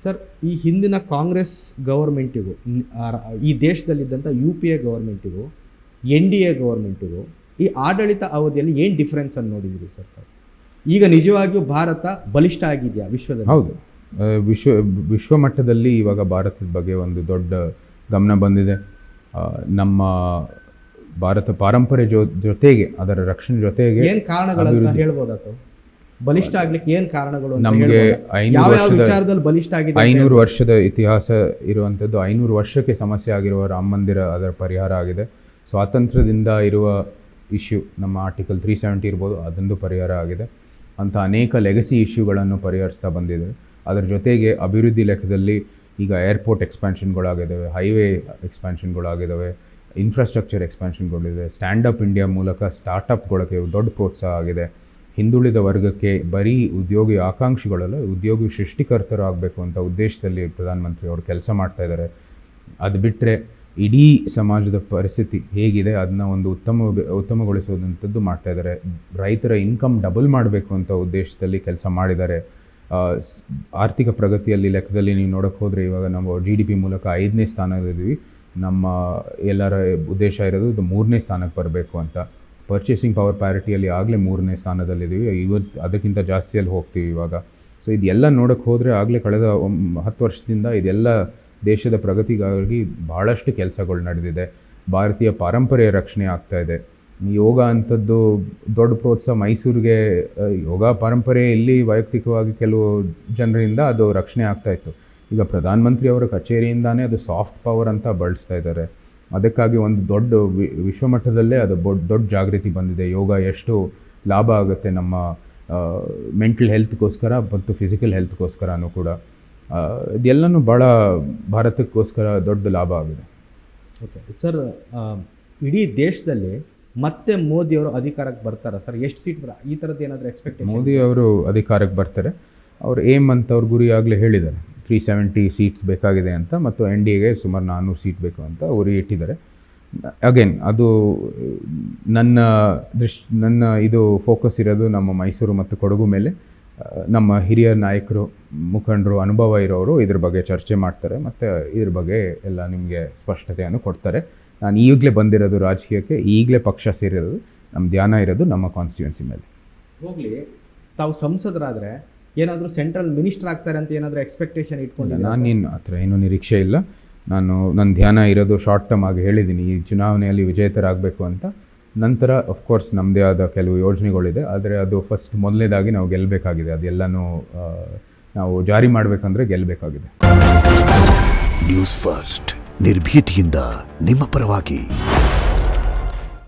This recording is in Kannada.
ಸರ್, ಈ ಹಿಂದಿನ ಕಾಂಗ್ರೆಸ್ ಗೌರ್ಮೆಂಟಿಗೂ ಈ ದೇಶದಲ್ಲಿದ್ದಂಥ UPA ಗೌರ್ಮೆಂಟಿಗೂ NDA ಗೌರ್ಮೆಂಟಿಗೂ ಈ ಆಡಳಿತ ಅವಧಿಯಲ್ಲಿ ಏನು ಡಿಫ್ರೆನ್ಸ್ ಅನ್ನು ನೋಡಿದ್ದೀರಿ ಸರ್? ಈಗ ನಿಜವಾಗಿಯೂ ಭಾರತ ಬಲಿಷ್ಠ ಆಗಿದೆಯಾ ವಿಶ್ವದಲ್ಲಿ? ಹೌದು, ವಿಶ್ವ ಮಟ್ಟದಲ್ಲಿ ಇವಾಗ ಭಾರತದ ಬಗ್ಗೆ ಒಂದು ದೊಡ್ಡ ಗಮನ ಬಂದಿದೆ. ನಮ್ಮ ಭಾರತ ಪಾರಂಪರ್ಯ ಜೊತೆಗೆ ಅದರ ರಕ್ಷಣೆ ಜೊತೆಗೆ ಏನು ಕಾರಣಗಳು ಹೇಳ್ಬೋದಾತು? ಬಲಿಷ್ಠ ಆಗ್ಲಿಕ್ಕೆ ಏನು ಕಾರಣಗಳು? ನಮಗೆ 500 ವರ್ಷದ ಇತಿಹಾಸ ಇರುವಂಥದ್ದು. 500 ವರ್ಷಕ್ಕೆ ಸಮಸ್ಯೆ ಆಗಿರುವ ರಾಮ ಮಂದಿರ ಅದರ ಪರಿಹಾರ ಆಗಿದೆ. ಸ್ವಾತಂತ್ರ್ಯದಿಂದ ಇರುವ ಇಶ್ಯೂ ನಮ್ಮ ಆರ್ಟಿಕಲ್ 370 ಇರ್ಬೋದು, ಅದೊಂದು ಪರಿಹಾರ ಆಗಿದೆ. ಅಂಥ ಅನೇಕ ಲೆಗಸಿ ಇಶ್ಯೂಗಳನ್ನು ಪರಿಹರಿಸ್ತಾ ಬಂದಿದೆ. ಅದರ ಜೊತೆಗೆ ಅಭಿವೃದ್ಧಿ ಲೆಕ್ಕದಲ್ಲಿ ಈಗ ಏರ್ಪೋರ್ಟ್ ಎಕ್ಸ್ಪ್ಯಾನ್ಷನ್ಗಳಾಗಿದ್ದಾವೆ, ಹೈವೇ ಎಕ್ಸ್ಪ್ಯಾನ್ಷನ್ಗಳಾಗಿದ್ದಾವೆ, ಇನ್ಫ್ರಾಸ್ಟ್ರಕ್ಚರ್ ಎಕ್ಸ್ಪ್ಯಾನ್ಷನ್ಗಳಿದೆ. ಸ್ಟ್ಯಾಂಡಪ್ ಇಂಡಿಯಾ ಮೂಲಕ ಸ್ಟಾರ್ಟಪ್ಗಳಿಗೆ ದೊಡ್ಡ ಪ್ರೋತ್ಸಾಹ ಆಗಿದೆ. ಹಿಂದುಳಿದ ವರ್ಗಕ್ಕೆ ಬರೀ ಉದ್ಯೋಗಿ ಆಕಾಂಕ್ಷಿಗಳಲ್ಲ, ಉದ್ಯೋಗಿ ಸೃಷ್ಟಿಕರ್ತರು ಆಗಬೇಕು ಅಂತ ಉದ್ದೇಶದಲ್ಲಿ ಪ್ರಧಾನಮಂತ್ರಿ ಅವರು ಕೆಲಸ ಮಾಡ್ತಾ ಇದ್ದಾರೆ. ಅದು ಬಿಟ್ಟರೆ ಇಡೀ ಸಮಾಜದ ಪರಿಸ್ಥಿತಿ ಹೇಗಿದೆ ಅದನ್ನ ಒಂದು ಉತ್ತಮಗೊಳಿಸೋದಂಥದ್ದು ಮಾಡ್ತಾ ಇದ್ದಾರೆ. ರೈತರ ಇನ್ಕಮ್ ಡಬಲ್ ಮಾಡಬೇಕು ಅಂತ ಉದ್ದೇಶದಲ್ಲಿ ಕೆಲಸ ಮಾಡಿದ್ದಾರೆ. ಆರ್ಥಿಕ ಪ್ರಗತಿಯಲ್ಲಿ ಲೆಕ್ಕದಲ್ಲಿ ನೀವು ನೋಡೋಕ್ಕೆ ಹೋದರೆ ಇವಾಗ ನಾವು GDP ಮೂಲಕ 5ನೇ ಸ್ಥಾನದಲ್ಲಿದ್ದೀವಿ. ನಮ್ಮ ಎಲ್ಲರ ಉದ್ದೇಶ ಇರೋದು ಇದು 3ನೇ ಸ್ಥಾನಕ್ಕೆ ಬರಬೇಕು ಅಂತ. ಪರ್ಚೇಸಿಂಗ್ ಪವರ್ ಪ್ಯಾರಿಟಿಯಲ್ಲಿ ಆಗಲೇ 3ನೇ ಸ್ಥಾನದಲ್ಲಿದ್ದೀವಿ. ಇವತ್ತು ಅದಕ್ಕಿಂತ ಜಾಸ್ತಿಯಲ್ಲಿ ಹೋಗ್ತೀವಿ ಇವಾಗ. ಸೊ ಇದೆಲ್ಲ ನೋಡೋಕ್ಕೆ ಹೋದರೆ ಆಗಲೇ ಕಳೆದ 10 ವರ್ಷದಿಂದ ಇದೆಲ್ಲ ದೇಶದ ಪ್ರಗತಿಗಾಗಿ ಭಾಳಷ್ಟು ಕೆಲಸಗಳು ನಡೆದಿದೆ. ಭಾರತೀಯ ಪಾರಂಪರ್ಯ ರಕ್ಷಣೆ ಆಗ್ತಾಯಿದೆ. ಯೋಗ ಅಂಥದ್ದು ದೊಡ್ಡ ಪ್ರೋತ್ಸಾಹ. ಮೈಸೂರಿಗೆ ಯೋಗ ಪರಂಪರೆ ಇಲ್ಲಿ ವೈಯಕ್ತಿಕವಾಗಿ ಕೆಲವು ಜನರಿಂದ ಅದು ರಕ್ಷಣೆ ಆಗ್ತಾಯಿತ್ತು. ಈಗ ಪ್ರಧಾನಮಂತ್ರಿ ಅವರ ಕಚೇರಿಯಿಂದಾನೇ ಅದು ಸಾಫ್ಟ್ ಪವರ್ ಅಂತ ಬಳಸ್ತಾ ಇದ್ದಾರೆ. ಅದಕ್ಕಾಗಿ ಒಂದು ದೊಡ್ಡ ವಿಶ್ವಮಟ್ಟದಲ್ಲೇ ಅದು ದೊಡ್ಡ ಜಾಗೃತಿ ಬಂದಿದೆ. ಯೋಗ ಎಷ್ಟು ಲಾಭ ಆಗುತ್ತೆ ನಮ್ಮ ಮೆಂಟಲ್ ಹೆಲ್ತ್ಗೋಸ್ಕರ ಮತ್ತು ಫಿಸಿಕಲ್ ಹೆಲ್ತ್ಗೋಸ್ಕರನೂ ಕೂಡ. ಇದೆಲ್ಲನೂ ಭಾಳ ಭಾರತಕ್ಕೋಸ್ಕರ ದೊಡ್ಡ ಲಾಭ ಆಗಿದೆ. ಓಕೆ ಸರ್, ಇಡೀ ದೇಶದಲ್ಲಿ ಮತ್ತೆ ಮೋದಿಯವರು ಅಧಿಕಾರಕ್ಕೆ ಬರ್ತಾರೆ ಸರ್? ಎಷ್ಟು ಸೀಟ್ ಈ ಥರದ್ದು ಏನಾದರೂ ಎಕ್ಸ್ಪೆಕ್ಟೇಷನ್? ಮೋದಿ ಅವರು ಅಧಿಕಾರಕ್ಕೆ ಬರ್ತಾರೆ. ಅವ್ರ ಏಮ್ ಅಂತ ಅವ್ರ ಗುರಿ ಆಗಲೇ ಹೇಳಿದ್ದಾರೆ. 370 ಸೀಟ್ಸ್ ಬೇಕಾಗಿದೆ ಅಂತ, ಮತ್ತು NDAಗೆ ಸುಮಾರು 400 ಸೀಟ್ ಬೇಕು ಅಂತ ಅವರು ಇಟ್ಟಿದ್ದಾರೆ. ಅಗೇನ್ ಅದು ನನ್ನ ಇದು ಫೋಕಸ್ ಇರೋದು ನಮ್ಮ ಮೈಸೂರು ಮತ್ತು ಕೊಡಗು ಮೇಲೆ. ನಮ್ಮ ಹಿರಿಯ ನಾಯಕರು, ಮುಖಂಡರು, ಅನುಭವ ಇರೋರು ಇದ್ರ ಬಗ್ಗೆ ಚರ್ಚೆ ಮಾಡ್ತಾರೆ ಮತ್ತು ಇದ್ರ ಬಗ್ಗೆ ಎಲ್ಲ ನಿಮಗೆ ಸ್ಪಷ್ಟತೆಯನ್ನು ಕೊಡ್ತಾರೆ. ನಾನು ಈಗಲೇ ಬಂದಿರೋದು ರಾಜಕೀಯಕ್ಕೆ, ಈಗಲೇ ಪಕ್ಷ ಸೇರಿರೋದು. ನಮ್ಮ ಧ್ಯಾನ ಇರೋದು ನಮ್ಮ ಕಾನ್ಸ್ಟಿಟ್ಯೂನ್ಸಿ ಮೇಲೆ. ಹೋಗಲಿ, ತಾವು ಸಂಸದರಾದರೆ ಏನಾದರೂ ಸೆಂಟ್ರಲ್ ಮಿನಿಸ್ಟರ್ ಆಗ್ತಾರೆ ಅಂತ ಏನಾದರೂ ಎಕ್ಸ್ಪೆಕ್ಟೇಷನ್ ಇಟ್ಕೊಂಡಿಲ್ಲ? ನಾನೇನು ಆ ಥರ ಏನೂ ನಿರೀಕ್ಷೆ ಇಲ್ಲ. ನನ್ನ ಧ್ಯಾನ ಇರೋದು ಶಾರ್ಟ್ ಟರ್ಮ್ ಆಗಿ ಹೇಳಿದ್ದೀನಿ, ಈ ಚುನಾವಣೆಯಲ್ಲಿ ವಿಜೇತರಾಗಬೇಕು ಅಂತ. ನಂತರ ಅಫ್ಕೋರ್ಸ್ ನಮ್ಮದೇ ಆದ ಕೆಲವು ಯೋಜನೆಗಳಿದೆ, ಆದರೆ ಅದು ಮೊದಲನೇದಾಗಿ ನಾವು ಗೆಲ್ಲಬೇಕಾಗಿದೆ. ಅದೆಲ್ಲನೂ ನಾವು ಜಾರಿ ಮಾಡಬೇಕಂದ್ರೆ ಗೆಲ್ಲಬೇಕಾಗಿದೆ. ನ್ಯೂಸ್ ಫಸ್ಟ್, ನಿರ್ಭೀತಿಯಿಂದ ನಿಮ್ಮ ಪರವಾಗಿ.